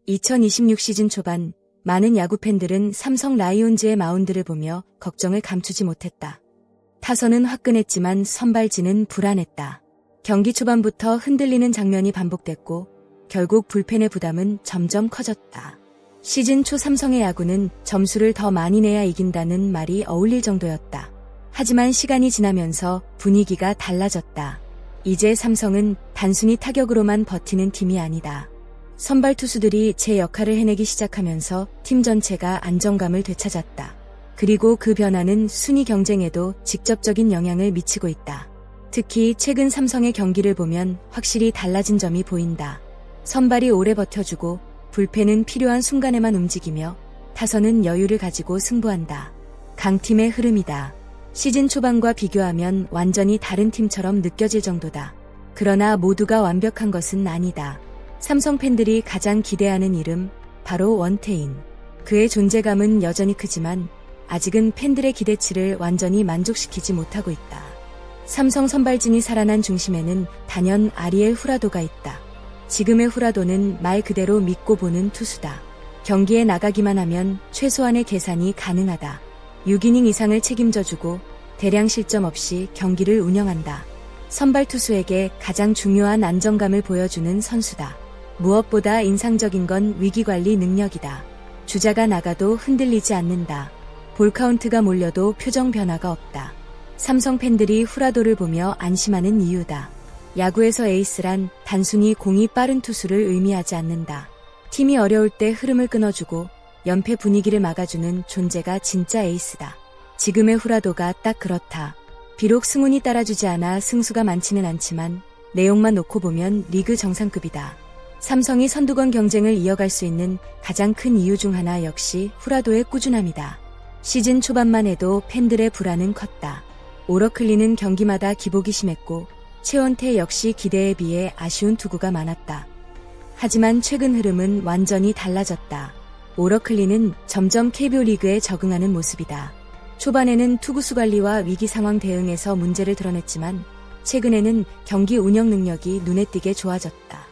(2026) 시즌 초반 많은 야구 팬들은 삼성 라이온즈의 마운드를 보며 걱정을 감추지 못했다. 타선은 화끈했지만 선발진은 불안했다. 경기 초반부터 흔들리는 장면이 반복됐고 결국 불펜의 부담은 점점 커졌다. 시즌 초 삼성의 야구는 점수를 더 많이 내야 이긴다는 말이 어울릴 정도였다. 하지만 시간이 지나면서 분위기가 달라졌다. 이제 삼성은 단순히 타격으로만 버티는 팀이 아니다. 선발 투수들이 제 역할을 해내기 시작하면서 팀 전체가 안정감을 되찾았다. 그리고 그 변화는 순위 경쟁에도 직접적인 영향을 미치고 있다. 특히 최근 삼성의 경기를 보면 확실히 달라진 점이 보인다. 선발이 오래 버텨주고 불펜은 필요한 순간에만 움직이며 타선은 여유를 가지고 승부한다. 강팀의 흐름이다. 시즌 초반과 비교하면 완전히 다른 팀처럼 느껴질 정도다. 그러나 모두가 완벽한 것은 아니다. 삼성 팬들이 가장 기대하는 이름, 바로 원태인. 그의 존재감은 여전히 크지만 아직은 팬들의 기대치를 완전히 만족시키지 못하고 있다. 삼성 선발진이 살아난 중심에는 단연 아리엘 후라도가 있다. 지금의 후라도는 말 그대로 믿고 보는 투수다. 경기에 나가기만 하면 최소한의 계산이 가능하다. 6이닝 이상을 책임져주고 대량 실점 없이 경기를 운영한다. 선발 투수에게 가장 중요한 안정감을 보여주는 선수다. 무엇보다 인상적인 건 위기관리 능력이다. 주자가 나가도 흔들리지 않는다. 볼카운트가 몰려도 표정 변화가 없다. 삼성 팬들이 후라도를 보며 안심하는 이유다. 야구에서 에이스란 단순히 공이 빠른 투수를 의미하지 않는다. 팀이 어려울 때 흐름을 끊어주고 연패 분위기를 막아주는 존재가 진짜 에이스다. 지금의 후라도가 딱 그렇다. 비록 승운이 따라주지 않아 승수가 많지는 않지만 내용만 놓고 보면 리그 정상급이다. 삼성이 선두권 경쟁을 이어갈 수 있는 가장 큰 이유 중 하나 역시 후라도의 꾸준함이다. 시즌 초반만 해도 팬들의 불안은 컸다. 오러클리는 경기마다 기복이 심했고 최원태 역시 기대에 비해 아쉬운 투구가 많았다. 하지만 최근 흐름은 완전히 달라졌다. 오러클리는 점점 KBO 리그에 적응하는 모습이다. 초반에는 투구수 관리와 위기 상황 대응에서 문제를 드러냈지만 최근에는 경기 운영 능력이 눈에 띄게 좋아졌다.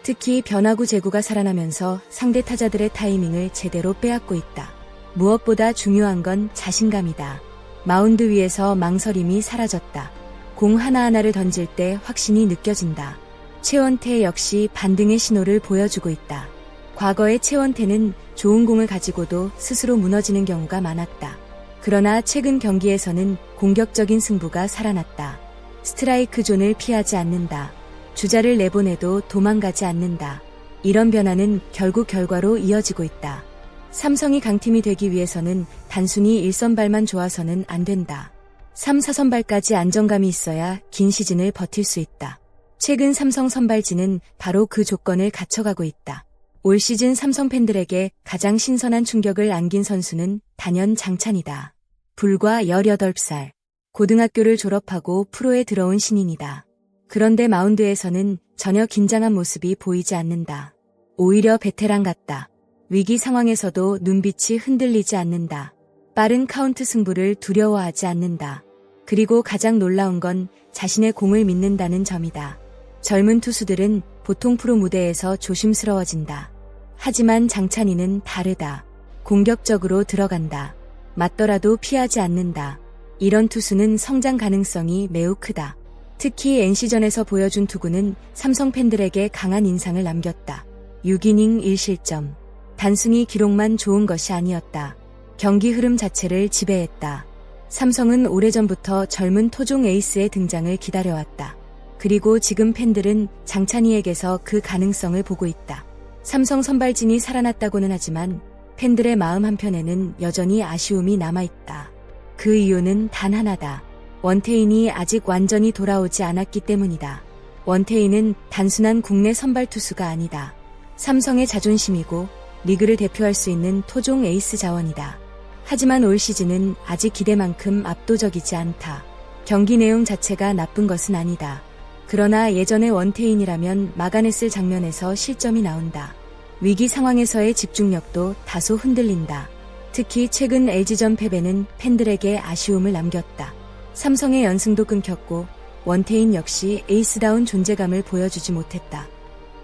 특히 변화구 제구가 살아나면서 상대 타자들의 타이밍을 제대로 빼앗고 있다. 무엇보다 중요한 건 자신감이다. 마운드 위에서 망설임이 사라졌다. 공 하나하나를 던질 때 확신이 느껴진다. 최원태 역시 반등의 신호를 보여주고 있다. 과거의 최원태는 좋은 공을 가지고도 스스로 무너지는 경우가 많았다. 그러나 최근 경기에서는 공격적인 승부가 살아났다. 스트라이크 존을 피하지 않는다. 주자를 내보내도 도망가지 않는다. 이런 변화는 결국 결과로 이어지고 있다. 삼성이 강팀이 되기 위해서는 단순히 1선발만 좋아서는 안 된다. 3, 4선발까지 안정감이 있어야 긴 시즌을 버틸 수 있다. 최근 삼성 선발진은 바로 그 조건을 갖춰가고 있다. 올 시즌 삼성 팬들에게 가장 신선한 충격을 안긴 선수는 단연 장찬이다. 불과 18살. 고등학교를 졸업하고 프로에 들어온 신인이다. 그런데 마운드에서는 전혀 긴장한 모습이 보이지 않는다. 오히려 베테랑 같다. 위기 상황에서도 눈빛이 흔들리지 않는다. 빠른 카운트 승부를 두려워하지 않는다. 그리고 가장 놀라운 건 자신의 공을 믿는다는 점이다. 젊은 투수들은 보통 프로 무대에서 조심스러워진다. 하지만 장찬이는 다르다. 공격적으로 들어간다. 맞더라도 피하지 않는다. 이런 투수는 성장 가능성이 매우 크다. 특히 NC전에서 보여준 투구는 삼성 팬들에게 강한 인상을 남겼다. 6이닝 1실점. 단순히 기록만 좋은 것이 아니었다. 경기 흐름 자체를 지배했다. 삼성은 오래전부터 젊은 토종 에이스의 등장을 기다려왔다. 그리고 지금 팬들은 장찬희에게서 그 가능성을 보고 있다. 삼성 선발진이 살아났다고는 하지만 팬들의 마음 한편에는 여전히 아쉬움이 남아있다. 그 이유는 단 하나다. 원태인이 아직 완전히 돌아오지 않았기 때문이다. 원태인은 단순한 국내 선발 투수가 아니다. 삼성의 자존심이고 리그를 대표할 수 있는 토종 에이스 자원이다. 하지만 올 시즌은 아직 기대만큼 압도적이지 않다. 경기 내용 자체가 나쁜 것은 아니다. 그러나 예전의 원태인이라면 막아냈을 장면에서 실점이 나온다. 위기 상황에서의 집중력도 다소 흔들린다. 특히 최근 LG전 패배는 팬들에게 아쉬움을 남겼다. 삼성의 연승도 끊겼고 원태인 역시 에이스다운 존재감을 보여주지 못했다.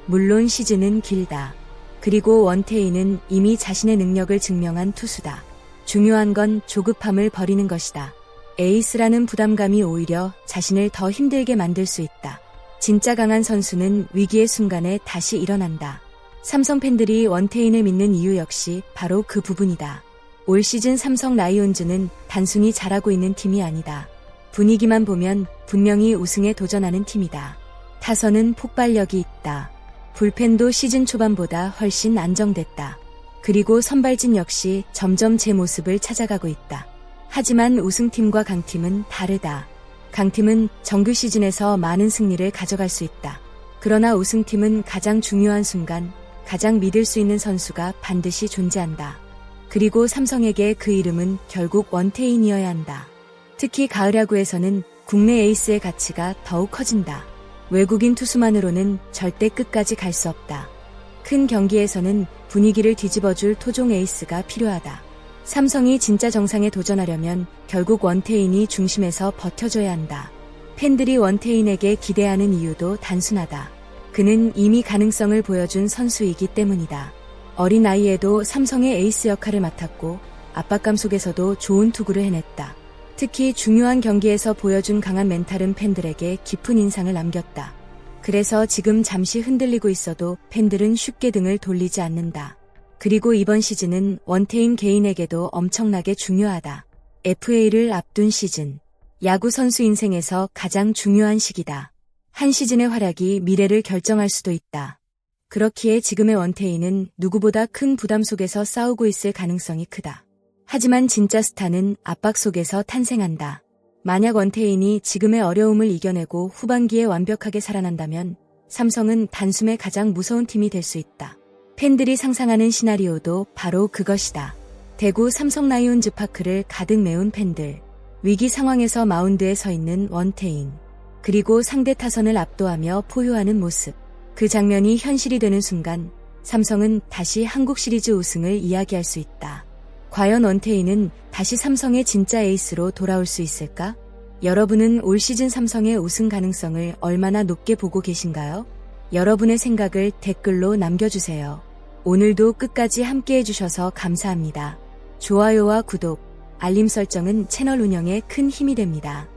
물론 시즌은 길다. 그리고 원태인은 이미 자신의 능력을 증명한 투수다. 중요한 건 조급함을 버리는 것이다. 에이스라는 부담감이 오히려 자신을 더 힘들게 만들 수 있다. 진짜 강한 선수는 위기의 순간에 다시 일어난다. 삼성 팬들이 원태인을 믿는 이유 역시 바로 그 부분이다. 올 시즌 삼성 라이온즈는 단순히 잘하고 있는 팀이 아니다. 분위기만 보면 분명히 우승에 도전하는 팀이다. 타선은 폭발력이 있다. 불펜도 시즌 초반보다 훨씬 안정됐다. 그리고 선발진 역시 점점 제 모습을 찾아가고 있다. 하지만 우승팀과 강팀은 다르다. 강팀은 정규 시즌에서 많은 승리를 가져갈 수 있다. 그러나 우승팀은 가장 중요한 순간, 가장 믿을 수 있는 선수가 반드시 존재한다. 그리고 삼성에게 그 이름은 결국 원태인이어야 한다. 특히 가을 야구에서는 국내 에이스의 가치가 더욱 커진다. 외국인 투수만으로는 절대 끝까지 갈 수 없다. 큰 경기에서는 분위기를 뒤집어줄 토종 에이스가 필요하다. 삼성이 진짜 정상에 도전하려면 결국 원태인이 중심에서 버텨줘야 한다. 팬들이 원태인에게 기대하는 이유도 단순하다. 그는 이미 가능성을 보여준 선수이기 때문이다. 어린 나이에도 삼성의 에이스 역할을 맡았고 압박감 속에서도 좋은 투구를 해냈다. 특히 중요한 경기에서 보여준 강한 멘탈은 팬들에게 깊은 인상을 남겼다. 그래서 지금 잠시 흔들리고 있어도 팬들은 쉽게 등을 돌리지 않는다. 그리고 이번 시즌은 원태인 개인에게도 엄청나게 중요하다. FA를 앞둔 시즌. 야구 선수 인생에서 가장 중요한 시기다. 한 시즌의 활약이 미래를 결정할 수도 있다. 그렇기에 지금의 원태인은 누구보다 큰 부담 속에서 싸우고 있을 가능성이 크다. 하지만 진짜 스타는 압박 속에서 탄생한다. 만약 원태인이 지금의 어려움을 이겨내고 후반기에 완벽하게 살아난다면 삼성은 단숨에 가장 무서운 팀이 될 수 있다. 팬들이 상상하는 시나리오도 바로 그것이다. 대구 삼성 라이온즈 파크를 가득 메운 팬들. 위기 상황에서 마운드에 서 있는 원태인. 그리고 상대 타선을 압도하며 포효하는 모습. 그 장면이 현실이 되는 순간 삼성은 다시 한국 시리즈 우승을 이야기할 수 있다. 과연 원태인은 다시 삼성의 진짜 에이스로 돌아올 수 있을까? 여러분은 올 시즌 삼성의 우승 가능성을 얼마나 높게 보고 계신가요? 여러분의 생각을 댓글로 남겨주세요. 오늘도 끝까지 함께 해주셔서 감사합니다. 좋아요와 구독, 알림 설정은 채널 운영에 큰 힘이 됩니다.